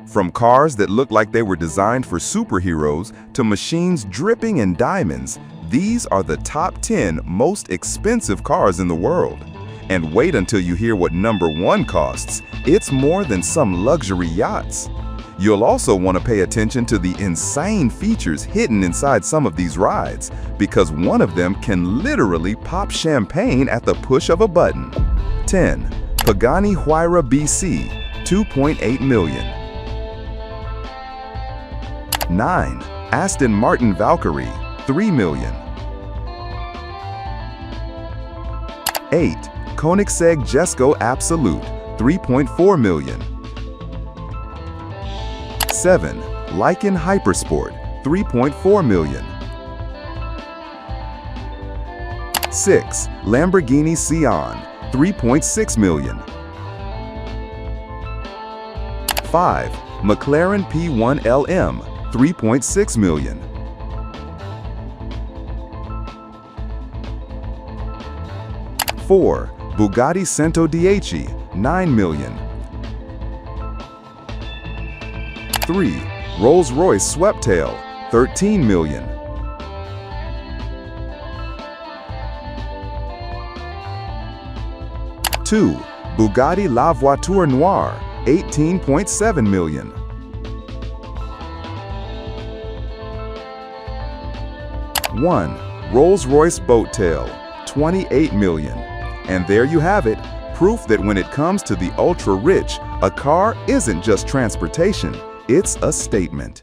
From cars that look like they were designed for superheroes to machines dripping in diamonds, these are the top 10 most expensive cars in the world. And wait until you hear what number 1 costs. It's more than some luxury yachts. You'll also want to pay attention to the insane features hidden inside some of these rides, because one of them can literally pop champagne at the push of a button. 10. Pagani Huayra BC, 2.8 million. 9. Aston Martin Valkyrie, 3 million. 8. Koenigsegg Jesko Absolut, 3.4 million. 7. Lykan Hypersport, 3.4 million. 6. Lamborghini Sian, 3.6 million. 5. McLaren P1 LM, 3.6 million. 4. Bugatti Centodieci, 9 million. 3. Rolls-Royce Sweptail, 13 million. 2. Bugatti La Voiture Noire, 18.7 million. 1. Rolls-Royce Boat Tail, 28 million. And there you have it, proof that when it comes to the ultra-rich, a car isn't just transportation, it's a statement.